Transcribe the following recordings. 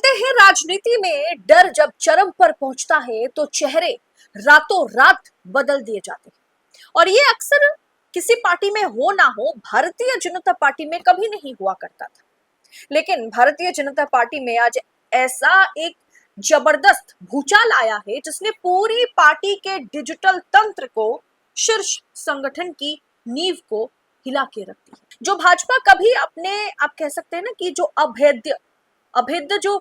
कहते हैं राजनीति में डर जब चरम पर पहुंचता है तो चेहरे रातों रात बदल दिए जाते हैं। और ये अक्सर किसी पार्टी में हो ना हो, भारतीय जनता पार्टी में कभी नहीं हुआ करता था। लेकिन भारतीय जनता पार्टी में आज ऐसा एक जबरदस्त भूचाल आया है जिसने पूरी पार्टी के डिजिटल तंत्र को, शीर्ष संगठन की नींव को हिला के रख दी। जो भाजपा कभी अपने, आप कह सकते हैं ना कि जो अभेद्य अभेद्य जो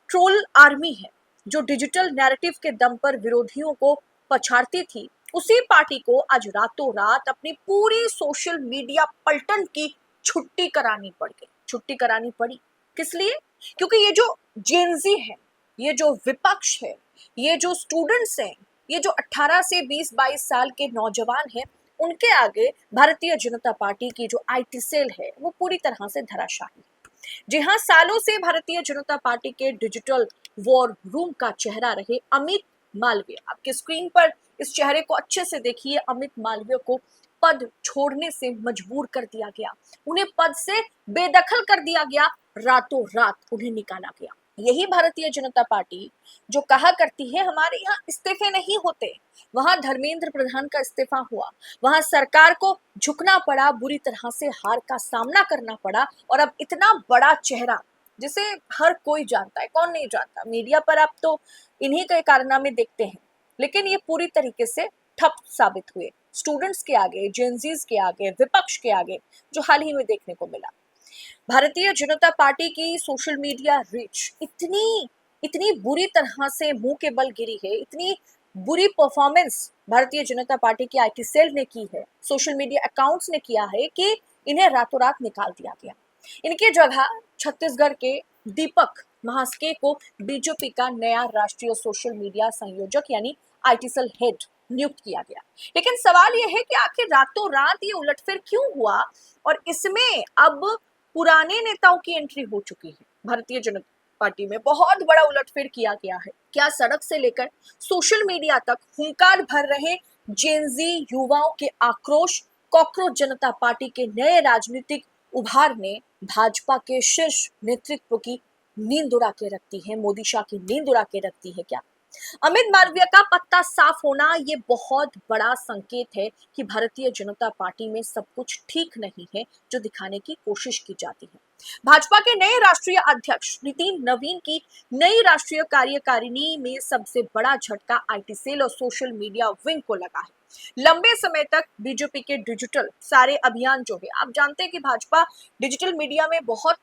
ट्रोल आर्मी है, जो डिजिटल नैरेटिव के दम पर विरोधियों को पछाड़ती थी, उसी पार्टी को आज रातों रात अपनी पूरी सोशल मीडिया पलटन की छुट्टी करानी पड़ गई। छुट्टी करानी पड़ी किस लिए? क्योंकि ये जो जेनजी है, ये जो विपक्ष है, ये जो स्टूडेंट्स हैं, ये जो 18 से 20-22 साल के नौजवान हैं, उनके आगे भारतीय जनता पार्टी की जो आईटी सेल है वो पूरी तरह से धराशायी। जी हाँ, सालों से भारतीय जनता पार्टी के डिजिटल वॉर रूम का चेहरा रहे अमित मालवीय। आपके स्क्रीन पर इस चेहरे को अच्छे से देखिए। अमित मालवीय को पद छोड़ने से मजबूर कर दिया गया, उन्हें पद से बेदखल कर दिया गया, रातों रात उन्हें निकाला गया। यही भारतीय जनता पार्टी जो कहा करती है हमारे यहाँ इस्तीफे नहीं होते, वहां धर्मेंद्र प्रधान का इस्तीफा हुआ, वहां सरकार को झुकना पड़ा, बुरी तरह से हार का सामना करना पड़ा। और अब इतना बड़ा चेहरा जिसे हर कोई जानता है, कौन नहीं जानता, मीडिया पर आप तो इन्हीं के कारनामे देखते हैं, लेकिन ये पूरी तरीके से ठप साबित हुए स्टूडेंट्स के आगे, जेनजीज के आगे, विपक्ष के आगे, जो हाल ही में देखने को मिला। भारतीय जनता पार्टी की सोशल मीडिया रीच इतनी इतनी बुरी तरह से मुंह के बल गिरी है, इतनी बुरी परफॉर्मेंस भारतीय जनता पार्टी की आईटी सेल ने की है, सोशल मीडिया अकाउंट्स ने किया है कि इन्हें रातों रात निकाल दिया गया। इनकी जगह छत्तीसगढ़ के दीपक महास्के को बीजेपी का नया राष्ट्रीय सोशल मीडिया संयोजक यानी आईटी सेल हेड नियुक्त किया गया। लेकिन सवाल यह है कि आखिर रातों रात ये उलटफेर क्यों हुआ और इसमें अब पुराने नेताओं की एंट्री हो चुकी है। भारतीय जनता पार्टी में बहुत बड़ा उलटफेर किया गया है। क्या सड़क से लेकर सोशल मीडिया तक हुंकार भर रहे जेनजी युवाओं के आक्रोश, कॉकरोच जनता पार्टी के नए राजनीतिक उभार ने भाजपा के शीर्ष नेतृत्व की नींद उड़ा के रखती है, मोदी शाह की नींद उड़ा के रखती है क्या? अमित मालवीय का पत्ता साफ होना ये बहुत बड़ा संकेत है कि भारतीय जनता पार्टी में सब कुछ ठीक नहीं है जो दिखाने की कोशिश की जाती है। भाजपा के नए राष्ट्रीय अध्यक्ष नितिन नवीन की नई राष्ट्रीय कार्यकारिणी में सबसे बड़ा झटका आईटी सेल और सोशल मीडिया विंग को लगा है। लंबे समय तक बीजेपी के डिजिटल सारे अभियान जो है, आप जानते हैं कि भाजपा डिजिटल मीडिया में बहुत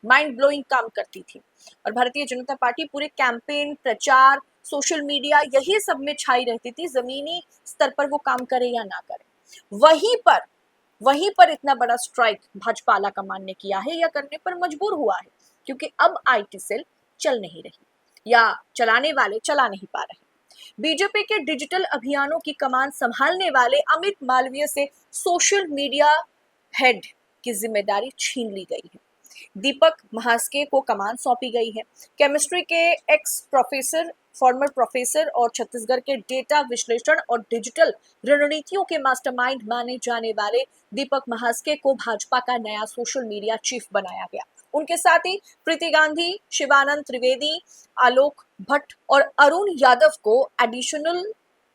माइंड ब्लोइंग काम करती थी और भारतीय जनता पार्टी पूरे कैंपेन, प्रचार, सोशल मीडिया यही सब में छाई रहती थी, जमीनी स्तर पर वो काम करे या ना करे। वहीं पर इतना बड़ा स्ट्राइक भाजपा आला कमान ने किया है या करने पर मजबूर हुआ है, क्योंकि अब आईटी सेल चल नहीं रही या चलाने वाले चला नहीं पा रहे। बीजेपी के डिजिटल अभियानों की कमान संभालने वाले अमित मालवीय से सोशल मीडिया हेड की जिम्मेदारी छीन ली गई है। दीपक महास्के को कमान सौंपी गई है। केमिस्ट्री के एक्स प्रोफेसर, फॉर्मर प्रोफेसर और छत्तीसगढ़ के डेटा विश्लेषण और डिजिटल रणनीतियों के मास्टरमाइंड माने जाने वाले दीपक महास्के को भाजपा का नया सोशल मीडिया चीफ बनाया गया। उनके साथ ही प्रीति गांधी, शिवानंद त्रिवेदी, आलोक भट्ट और अरुण यादव को एडिशनल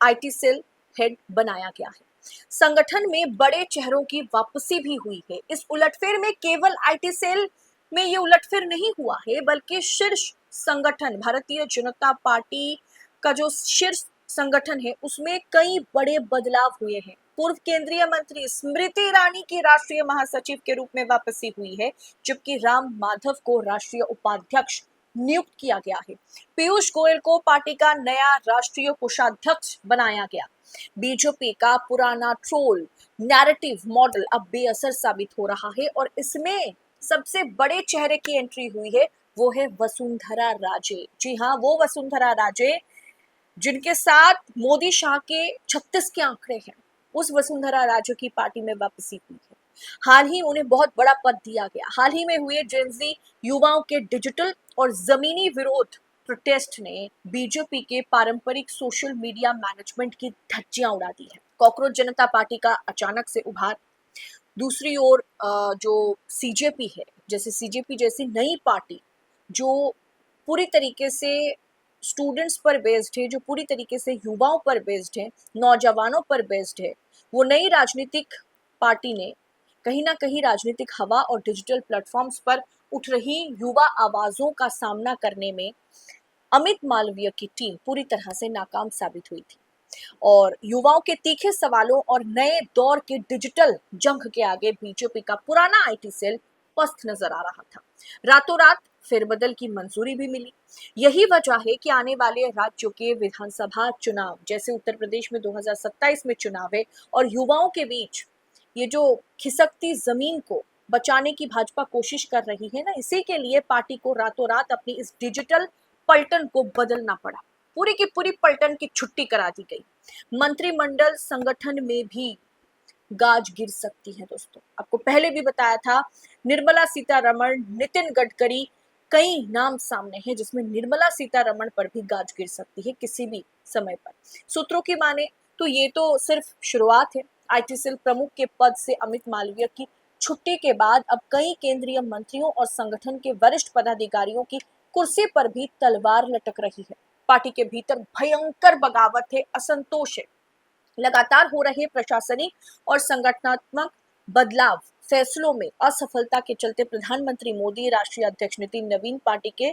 आईटी सेल हेड बनाया गया है। संगठन में बड़े चेहरों की वापसी भी हुई है। इस उलटफेर में केवल आईटी सेल में ये उलटफेर नहीं हुआ है, बल्कि शीर्ष संगठन भारतीय जनता पार्टी का जो शीर्ष संगठन है उसमें कई बड़े बदलाव हुए हैं। पूर्व केंद्रीय मंत्री स्मृति ईरानी की राष्ट्रीय महासचिव के रूप में वापसी हुई है, जबकि राम माधव को राष्ट्रीय उपाध्यक्ष नियुक्त किया गया है। पीयूष गोयल को पार्टी का नया राष्ट्रीय कोषाध्यक्ष बनाया गया। बीजेपी का पुराना ट्रोल नैरेटिव मॉडल अब बेअसर साबित हो रहा है और इसमें सबसे बड़े चेहरे की एंट्री हुई है, वो है वसुंधरा राजे। जी हाँ, वो वसुंधरा राजे जिनके साथ मोदी शाह के 36 के आंकड़े हैं, उस वसुंधरा राजे की पार्टी में वापसी हुई है। हाल ही उन्हें बहुत बड़ा पद दिया गया। हाल ही में हुए जेनजी युवाओं के डिजिटल और जमीनी विरोध प्रोटेस्ट ने बीजेपी के पारंपरिक सोशल मीडिया मैनेजमेंट की धज्जियां उड़ा दी है। कॉकरोच जनता पार्टी का अचानक से उभार, दूसरी ओर जो सीजेपी है, जैसे सीजेपी जैसी नई पार्टी जो पूरी तरीके से स्टूडेंट्स पर बेस्ड है, जो पूरी तरीके से युवाओं पर बेस्ड है, नौजवानों पर बेस्ड है, वो नई राजनीतिक पार्टी ने कहीं ना कहीं राजनीतिक हवा और डिजिटल प्लेटफॉर्म्स पर उठ रही युवा आवाजों का सामना करने में अमित मालवीय की टीम पूरी तरह से नाकाम साबित हुई थी। और युवाओं के तीखे सवालों और नए दौर के डिजिटल जंग के आगे बीजेपी का पुराना आईटी सेल पस्त नजर आ रहा था। रातों रात फेरबदल की मंजूरी भी मिली। यही वजह है कि आने वाले राज्यों के विधानसभा चुनाव, जैसे उत्तर प्रदेश में 2027 में चुनाव है, और युवाओं के बीच ये जो खिसकती जमीन को बचाने की भाजपा कोशिश कर रही है ना, इसी के लिए पार्टी को रातों रात अपनी इस डिजिटल पलटन को बदलना पड़ा। पूरी की पूरी पलटन की छुट्टी करा दी गई। मंत्रिमंडल संगठन में भी गाज गिर सकती है दोस्तों। आपको पहले भी बताया था, निर्मला सीतारमण, नितिन गडकरी, कई नाम सामने हैं जिसमें निर्मला सीतारमण पर भी गाज गिर सकती है किसी भी समय पर। सूत्रों की माने तो ये तो सिर्फ शुरुआत है। आईटी सेल प्रमुख के पद से अमित मालवीय की छुट्टी के बाद अब कई केंद्रीय मंत्रियों और संगठन के वरिष्ठ पदाधिकारियों की कुर्सी पर भी तलवार लटक रही है। पार्टी के भीतर भयंकर बगावत है, असंतोष है। लगातार हो रहे प्रशासनिक और संगठनात्मक बदलाव, फैसलों में असफलता के चलते प्रधानमंत्री मोदी, राष्ट्रीय अध्यक्ष नितिन नवीन पार्टी के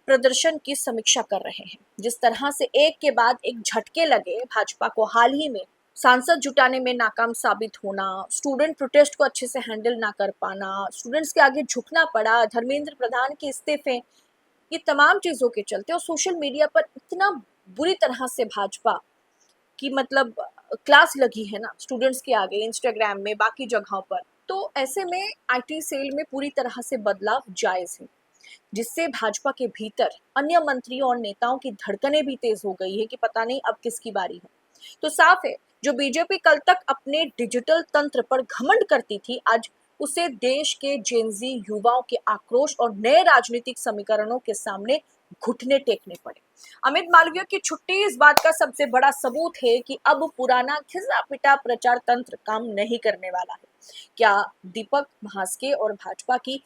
प्रदर्शन की समीक्षा कर रहे हैं। जिस तरह से एक के बाद एक झटके लगे भाजपा को, हाल ही में सांसद जुटाने में नाकाम साबित होना, स्टूडेंट प्रोटेस्ट को अच्छे से हैंडल ना कर पाना, स्टूडेंट्स के आगे झुकना पड़ा, धर्मेंद्र प्रधान के इस्तीफे, ये तमाम चीजों के चलते और सोशल मीडिया पर इतना बुरी तरह से भाजपा की मतलब क्लास लगी है ना स्टूडेंट्स के आगे, इंस्टाग्राम में, बाकी जगहों पर, तो ऐसे में आईटी सेल में पूरी तरह से बदलाव जायज है, जिससे भाजपा के भीतर अन्य मंत्रियों और नेताओं की धड़कनें भी तेज हो गई है कि पता नहीं अब किसकी बारी है। तो साफ है, जो बीजेपी कल तक अपने डिजिटल तंत्र पर घमंड करती थी, आज उसे देश के जेनजी युवाओं के आक्रोश और नए राजनीतिक समीकरणों के सामने घुटने टेकने पड़े। अमित मालवीय की छुट्टी इस बात का सबसे बड़ा सबूत है कि अब पुराना घिसा पिटा प्रचार तंत्र काम नहीं करने वाला है। क्या दीपक म्हास्के और भाजपा की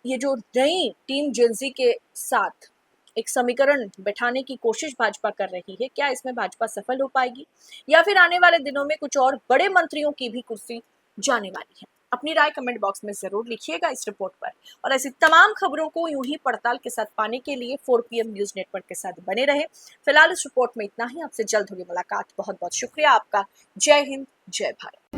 ये जो नई टीम जेनजी के साथ एक समीकरण बैठाने की कोशिश भाजपा कर रही है, क्या इसमें भाजपा सफल हो पाएगी, या फिर आने वाले दिनों में कुछ और बड़े मंत्रियों की भी कुर्सी जाने वाली है? अपनी राय कमेंट बॉक्स में जरूर लिखिएगा इस रिपोर्ट पर। और ऐसी तमाम खबरों को यूं ही पड़ताल के साथ पाने के लिए 4 PM न्यूज नेटवर्क के साथ बने रहे। फिलहाल इस रिपोर्ट में इतना ही। आपसे जल्द होगी मुलाकात। बहुत बहुत शुक्रिया आपका। जय हिंद, जय भारत।